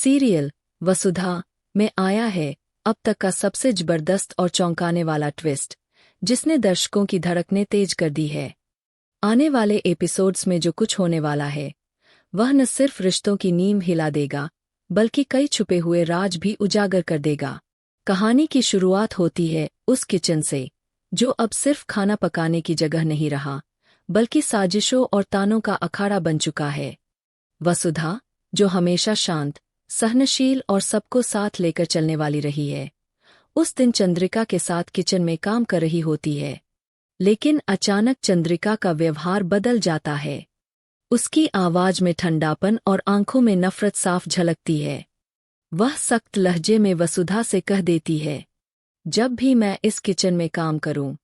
Serial वसुधा में आया है अब तक का सबसे जबरदस्त और चौंकाने वाला ट्विस्ट, जिसने दर्शकों की धड़कनें तेज कर दी है। आने वाले एपिसोड्स में जो कुछ होने वाला है वह न सिर्फ रिश्तों की नींव हिला देगा, बल्कि कई छुपे हुए राज भी उजागर कर देगा। कहानी की शुरुआत होती है उस किचन से, जो अब सिर्फ खाना पकाने की जगह नहीं रहा, बल्कि साजिशों और तानों का अखाड़ा बन चुका है। वसुधा, जो हमेशा शांत, सहनशील और सबको साथ लेकर चलने वाली रही है, उस दिन चंद्रिका के साथ किचन में काम कर रही होती है। लेकिन अचानक चंद्रिका का व्यवहार बदल जाता है। उसकी आवाज में ठंडापन और आंखों में नफरत साफ झलकती है। वह सख्त लहजे में वसुधा से कह देती है, जब भी मैं इस किचन में काम करूं,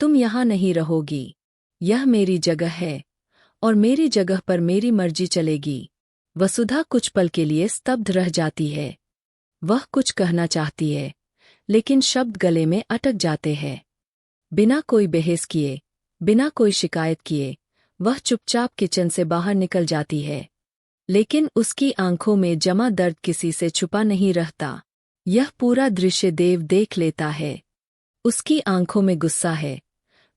तुम यहां नहीं रहोगी। यह मेरी जगह है और मेरी जगह पर मेरी मर्जी चलेगी। वसुधा कुछ पल के लिए स्तब्ध रह जाती है। वह कुछ कहना चाहती है, लेकिन शब्द गले में अटक जाते हैं। बिना कोई बहस किए, बिना कोई शिकायत किए, वह चुपचाप किचन से बाहर निकल जाती है। लेकिन उसकी आंखों में जमा दर्द किसी से छुपा नहीं रहता। यह पूरा दृश्य देव देख लेता है। उसकी आंखों में गुस्सा है,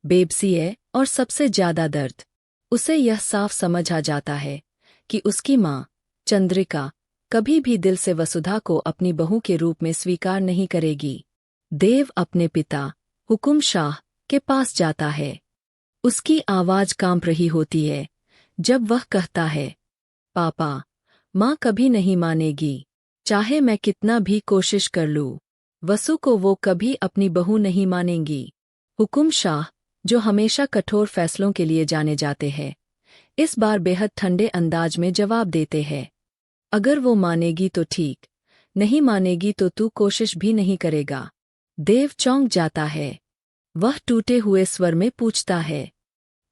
बेबसी है और सबसे ज्यादा दर्द। उसे यह साफ समझ आ जाता है कि उसकी माँ, चंद्रिका, कभी भी दिल से वसुधा को अपनी बहू के रूप में स्वीकार नहीं करेगी। देव अपने पिता, हुकुम शाह, के पास जाता है। उसकी आवाज कांप रही होती है जब वह कहता है, पापा, माँ कभी नहीं मानेगी, चाहे मैं कितना भी कोशिश कर लूँ। वसु को वो कभी अपनी बहू नहीं मानेंगी। हुकुम शाह, जो हमेशा कठोर फैसलों के लिए जाने जाते हैं, इस बार बेहद ठंडे अंदाज में जवाब देते हैं, अगर वो मानेगी तो ठीक, नहीं मानेगी तो तू कोशिश भी नहीं करेगा। देव चौंक जाता है। वह टूटे हुए स्वर में पूछता है,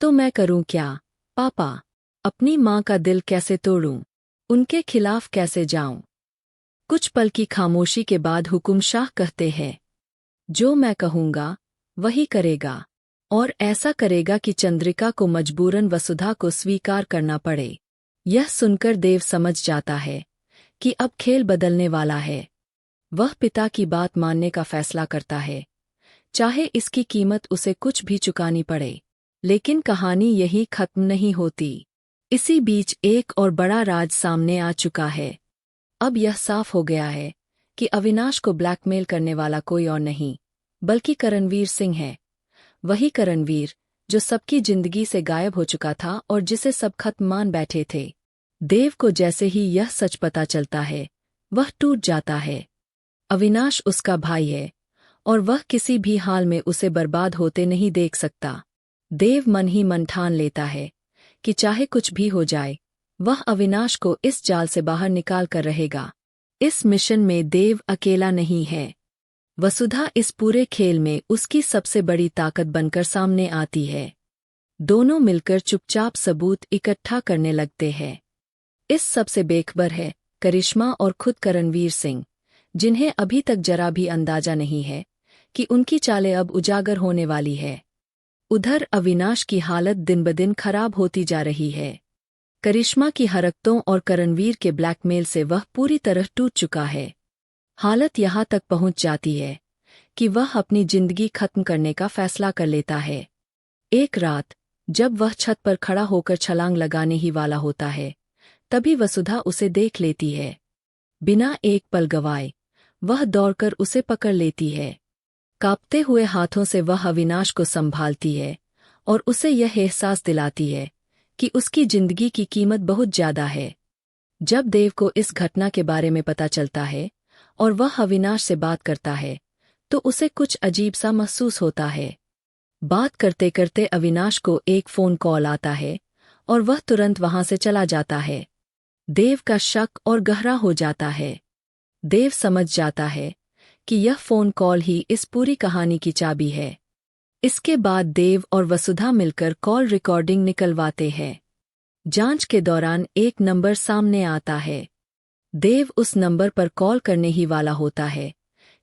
तो मैं करूं क्या पापा? अपनी माँ का दिल कैसे तोड़ूं? उनके खिलाफ कैसे जाऊं? कुछ पल की खामोशी के बाद हुकुम शाह कहते हैं, जो मैं कहूंगा वही करेगा, और ऐसा करेगा कि चंद्रिका को मजबूरन वसुधा को स्वीकार करना पड़े। यह सुनकर देव समझ जाता है कि अब खेल बदलने वाला है। वह पिता की बात मानने का फैसला करता है, चाहे इसकी कीमत उसे कुछ भी चुकानी पड़े। लेकिन कहानी यही खत्म नहीं होती। इसी बीच एक और बड़ा राज सामने आ चुका है। अब यह साफ हो गया है कि अविनाश को ब्लैकमेल करने वाला कोई और नहीं, बल्कि करणवीर सिंह है। वही करणवीर जो सबकी जिंदगी से गायब हो चुका था और जिसे सब खत्म मान बैठे थे। देव को जैसे ही यह सच पता चलता है, वह टूट जाता है। अविनाश उसका भाई है और वह किसी भी हाल में उसे बर्बाद होते नहीं देख सकता। देव मन ही मन ठान लेता है कि चाहे कुछ भी हो जाए, वह अविनाश को इस जाल से बाहर निकाल कर रहेगा। इस मिशन में देव अकेला नहीं है। वसुधा इस पूरे खेल में उसकी सबसे बड़ी ताकत बनकर सामने आती है। दोनों मिलकर चुपचाप सबूत इकट्ठा करने लगते हैं। इस सबसे बेखबर है करिश्मा और खुद करणवीर सिंह, जिन्हें अभी तक जरा भी अंदाजा नहीं है कि उनकी चालें अब उजागर होने वाली है। उधर अविनाश की हालत दिन ब दिन खराब होती जा रही है। करिश्मा की हरकतों और करणवीर के ब्लैकमेल से वह पूरी तरह टूट चुका है। हालत यहाँ तक पहुँच जाती है कि वह अपनी जिंदगी खत्म करने का फैसला कर लेता है। एक रात, जब वह छत पर खड़ा होकर छलांग लगाने ही वाला होता है, तभी वसुधा उसे देख लेती है। बिना एक पल गवाए वह दौड़कर उसे पकड़ लेती है। कांपते हुए हाथों से वह अविनाश को संभालती है और उसे यह एहसास दिलाती है कि उसकी जिंदगी की कीमत बहुत ज्यादा है। जब देव को इस घटना के बारे में पता चलता है और वह अविनाश से बात करता है, तो उसे कुछ अजीब सा महसूस होता है। बात करते करते अविनाश को एक फोन कॉल आता है और वह तुरंत वहां से चला जाता है। देव का शक और गहरा हो जाता है। देव समझ जाता है कि यह फोन कॉल ही इस पूरी कहानी की चाबी है। इसके बाद देव और वसुधा मिलकर कॉल रिकॉर्डिंग निकलवाते हैं। जांच के दौरान एक नंबर सामने आता है। देव उस नंबर पर कॉल करने ही वाला होता है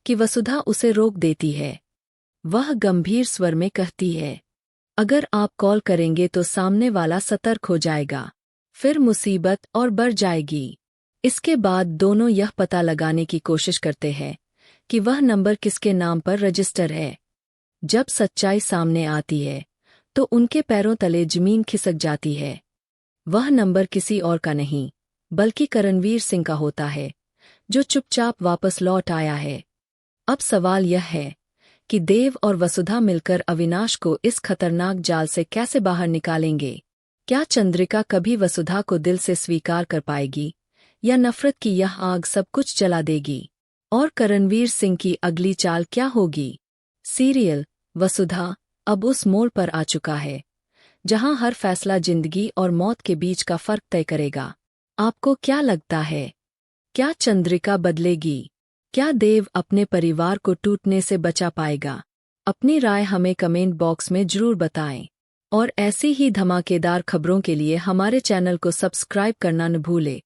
कि वसुधा उसे रोक देती है। वह गंभीर स्वर में कहती है, अगर आप कॉल करेंगे तो सामने वाला सतर्क हो जाएगा, फिर मुसीबत और बढ़ जाएगी। इसके बाद दोनों यह पता लगाने की कोशिश करते हैं कि वह नंबर किसके नाम पर रजिस्टर है। जब सच्चाई सामने आती है तो उनके पैरों तले जमीन खिसक जाती है। वह नंबर किसी और का नहीं बल्कि करणवीर सिंह का होता है, जो चुपचाप वापस लौट आया है। अब सवाल यह है कि देव और वसुधा मिलकर अविनाश को इस खतरनाक जाल से कैसे बाहर निकालेंगे। क्या चंद्रिका कभी वसुधा को दिल से स्वीकार कर पाएगी या नफरत की यह आग सब कुछ जला देगी? और करणवीर सिंह की अगली चाल क्या होगी? सीरियल वसुधा अब उस मोड़ पर आ चुका है जहां हर फैसला जिंदगी और मौत के बीच का फर्क तय करेगा। आपको क्या लगता है? क्या चंद्रिका बदलेगी? क्या देव अपने परिवार को टूटने से बचा पाएगा? अपनी राय हमें कमेंट बॉक्स में जरूर बताएं। और ऐसी ही धमाकेदार खबरों के लिए हमारे चैनल को सब्सक्राइब करना न भूलें।